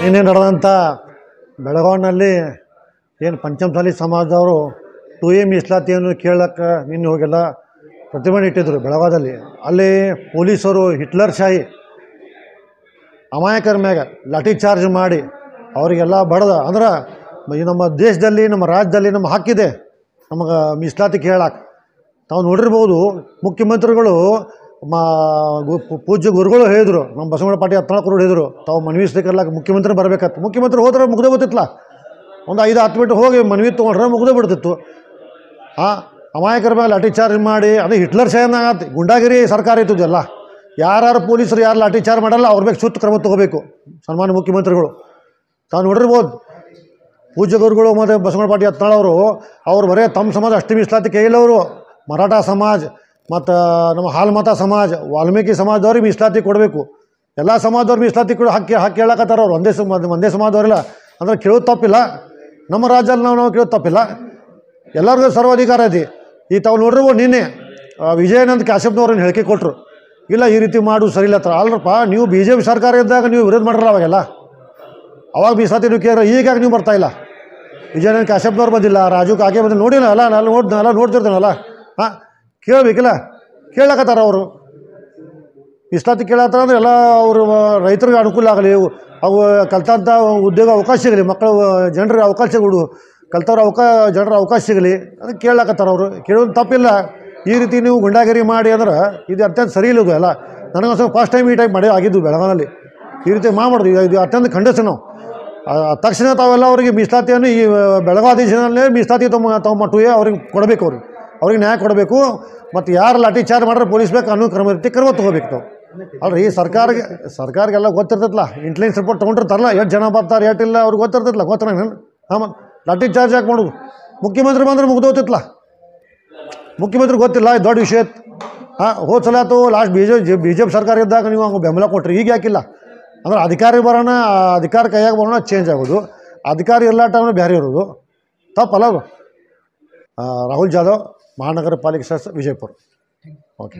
ನಿನ್ನೆ ನಡೆದಂಥ ಬೆಳಗಾವಿನಲ್ಲಿ ಏನು ಪಂಚಮಸಾಲಿ ಸಮಾಜದವರು 2A ಮೀಸಲಾತಿಯನ್ನು ಕೇಳಕ್ಕೆ ನಿನ್ನೆ ಹೋಗೆಲ್ಲ ಪ್ರತಿಭಟನೆ ಇಟ್ಟಿದ್ದರು ಬೆಳಗಾವಿಯಲ್ಲಿ. ಅಲ್ಲಿ ಪೊಲೀಸರು ಹಿಟ್ಲರ್ ಶಾಹಿ ಅಮಾಯಕರ ಮ್ಯಾಗ ಲಾಠಿ ಚಾರ್ಜ್ ಮಾಡಿ ಅವರಿಗೆಲ್ಲ ಬಡ್ದ. ಅಂದ್ರೆ ನಮ್ಮ ದೇಶದಲ್ಲಿ ನಮ್ಮ ರಾಜ್ಯದಲ್ಲಿ ನಮ್ಮ ಹಕ್ಕಿದೆ ನಮಗೆ ಮೀಸಲಾತಿ ಕೇಳಕ್ಕೆ. ತಾವು ನೋಡಿರ್ಬೋದು ಮುಖ್ಯಮಂತ್ರಿಗಳು ಪೂಜ್ಯ ಗುರುಗಳು ಹೇಳಿದರು, ನಮ್ಮ ಬಸವಣ್ಣ ಪಾಟೀಲ್ ಯತ್ನಾಳ್ ಹೇಳಿದರು, ತಾವು ಮನವಿ ಸ್ವೀಕರಿಸಕ್ಕೆ ಮುಖ್ಯಮಂತ್ರಿ ಬರಬೇಕತ್ತು. ಮುಖ್ಯಮಂತ್ರಿ ಹೋದ್ರೆ ಮುಗ್ದೇ ಗೊತ್ತಿತ್ತಲ್ಲ, ಒಂದು 5-10 ಮಿನಿಟ್ ಹೋಗಿ ಮನವಿ ತೊಗೊಂಡ್ರೆ ಮುಗ್ದೇ ಬಿಡ್ತಿತ್ತು. ಅಮಾಯಕರ ಮೇಲೆ ಲಾಠಿ ಚಾರ್ಜ್ ಮಾಡಿ ಅದು ಹಿಟ್ಲರ್ ಶಾಹಿನಾಗತ್ತೆ. ಗುಂಡಾಗಿರಿ ಸರ್ಕಾರ ಇರ್ತದಲ್ಲ, ಯಾರು ಪೊಲೀಸರು ಯಾರು ಲಾಠಿ ಚಾರ್ಜ್ ಮಾಡಲ್ಲ ಅವ್ರ ಬಗ್ಗೆ ಸೂಕ್ತ ಕ್ರಮ ತೊಗೋಬೇಕು ಸನ್ಮಾನ್ಯ ಮುಖ್ಯಮಂತ್ರಿಗಳು. ತಾವು ನೋಡಿರ್ಬೋದು ಪೂಜ್ಯ ಗುರುಗಳು ಮತ್ತು ಬಸವಣ್ಣ ಪಾಟೀಲ್ ಯತ್ನಾಳ್ ಅವ್ರು ಬರೀ ತಮ್ಮ ಸಮಾಜ ಅಷ್ಟೇ ಮೀಸಲಾತಿ ಕೇಳಿಲ್ಲವರು. ಮರಾಠ ಸಮಾಜ ಮತ್ತು ನಮ್ಮ ಹಾಲ್ಮತ ಸಮಾಜ, ವಾಲ್ಮೀಕಿ ಸಮಾಜದವ್ರಿಗೆ ಮೀಸಲಾತಿ ಕೊಡಬೇಕು. ಎಲ್ಲ ಸಮಾಜದವ್ರು ಮೀಸಲಾತಿ ಕೊಡು ಹಕ್ಕಿ ಹೇಳಕತ್ತಾರ ಅವ್ರು. ಒಂದೇ ಸಮಾಜದವ್ರಿಲ್ಲ ಅಂದ್ರೆ ಕೇಳೋದು ತಪ್ಪಿಲ್ಲ. ನಮ್ಮ ರಾಜ್ಯದಲ್ಲಿ ನಾವು ಕೇಳೋದು ತಪ್ಪಿಲ್ಲ. ಎಲ್ಲರಿಗೂ ಸರ್ವಾಧಿಕಾರ ಐತಿ. ಈ ತಾವು ನೋಡಿರ್ಬೋದು ನಿನ್ನೆ ವಿಜಯಾನಂದ ಕಾಶ್ಯಪ್ನವ್ರನ್ನ ಹೇಳಿಕೆ ಕೊಟ್ಟರು, ಇಲ್ಲ ಈ ರೀತಿ ಮಾಡು ಸರಿ ಇಲ್ಲ. ಅಲ್ರಪ್ಪ, ನೀವು BJP ಸರ್ಕಾರ ಇದ್ದಾಗ ನೀವು ವಿರೋಧ ಮಾಡ್ರಲ್ಲ ಅವಾಗೆಲ್ಲ, ಅವಾಗ ಮೀಸಲಾತಿ ನೀವು ಕೇಳ. ಈಗಾಗಿ ನೀವು ಬರ್ತಾಯಿಲ್ಲ. ವಿಜಯಾನಂದ ಕಾಶ್ಯಪ್ನವ್ರು ಬಂದಿಲ್ಲ, ರಾಜು ಕಾಗೆ ಬಂದಿಲ್ಲ, ನೋಡಿಲ್ಲ ಅಲ್ಲ, ನಾನು ನೋಡ್ತಿರ್ತೀನಲ್ಲ. ಕೇಳಬೇಕಿಲ್ಲ, ಕೇಳಕತ್ತಾರ ಅವರು ಮೀಸಲಾತಿ ಕೇಳತ್ತಾರ ಅಂದ್ರೆ ಎಲ್ಲ ಅವರು ರೈತರಿಗೆ ಅನುಕೂಲ ಆಗಲಿ, ಅವು ಕಲ್ತಂಥ ಉದ್ಯೋಗ ಅವಕಾಶ ಸಿಗಲಿ, ಮಕ್ಕಳು ಜನರಿಗೆ ಅವಕಾಶ ಕೊಡು, ಕಲ್ತವ್ರ ಜನರ ಅವಕಾಶ ಸಿಗಲಿ, ಅದಕ್ಕೆ ಕೇಳಕತ್ತಾರ ಅವರು. ಕೇಳೋದು ತಪ್ಪಿಲ್ಲ. ಈ ರೀತಿ ನೀವು ಗುಂಡಾಗಿರಿ ಮಾಡಿ ಅಂದ್ರೆ ಇದು ಅತ್ಯಂತ ಸರಿ ಇಲ್ಲದು ಎಲ್ಲ. ನನಗೊಂದು ಫಸ್ಟ್ ಟೈಮ್ ಈ ಟೈಪ್ ಮಾಡಿ ಆಗಿದ್ದು ಬೆಳಗಾವಿಯಲ್ಲಿ. ಈ ರೀತಿ ಮಾಡೋದು ಇದು ಅತ್ಯಂತ ಖಂಡಿಸ್ತೀವಿ ನಾವು. ತಕ್ಷಣ ತಾವೆಲ್ಲ ಅವರಿಗೆ ಮೀಸಲಾತಿಯನ್ನು ಈ ಬೆಳಗಾವಿ ಅಧಿವೇಶನಲ್ಲೇ ಮೀಸಲಾತಿ ತಮ್ಮ 2A ಅವ್ರಿಗೆ ಕೊಡಬೇಕು. ಅವ್ರಿಗೆ ನ್ಯಾಯ ಕೊಡಬೇಕು. ಮತ್ತು ಯಾರು ಲಾಠಿ ಚಾರ್ಜ್ ಮಾಡ್ರೆ ಪೊಲೀಸ್ ಬೇಕು ಅನ್ನೋ ಕ್ರಮ ತೊಗೋಬೇಕು ನಾವು. ಅಲ್ರಿ ಸರ್ಕಾರಕ್ಕೆಲ್ಲ ಗೊತ್ತಿರ್ತೈತಲ್ಲ, ಇಂಟೆಲಿಜೆನ್ಸ್ ರಿಪೋರ್ಟ್ ತೊಗೊಂಡಿರ್ತಾರಲ್ಲ, ಎಷ್ಟು ಜನ ಬರ್ತಾರೆ ಎಷ್ಟಿಲ್ಲ ಅವ್ರಿಗೆ ಗೊತ್ತಿರ್ತೈತಲ್ಲ. ಗೊತ್ತಾಗ ಲಾಠಿ ಚಾರ್ಜ್ ಯಾಕೆ ಮಾಡೋದು? ಮುಖ್ಯಮಂತ್ರಿ ಬಂದ್ರೆ ಮುಗ್ದೋತಿತ್ತಲ್ಲ. ಮುಖ್ಯಮಂತ್ರಿ ಗೊತ್ತಿಲ್ಲ, ಇದು ದೊಡ್ಡ ವಿಷಯ. ಹೋದ ಸಲ ಆಯ್ತು ಲಾಸ್ಟ್ BJP ಸರ್ಕಾರ ಇದ್ದಾಗ ನೀವು ಹಂಗೆ ಬೆಂಬಲ ಕೊಟ್ರಿ, ಈಗ ಯಾಕಿಲ್ಲ ಅಂದ್ರೆ ಅಧಿಕಾರಿ ಬರೋಣ, ಅಧಿಕಾರ ಕೈಯಾಗ ಬರೋಣ ಚೇಂಜ್ ಆಗೋದು, ಅಧಿಕಾರಿ ಇರ್ಲಾಟ ಬೇರೆ ಇರೋದು ತಪ್ಪಲ್ಲ ಅದು. ರಾಹುಲ್ ಜಾಧವ್, ಮಹಾನಗರ ಪಾಲಿಕೆ ಶಾಸಕ, ವಿಜಯಪುರ. ಓಕೆ.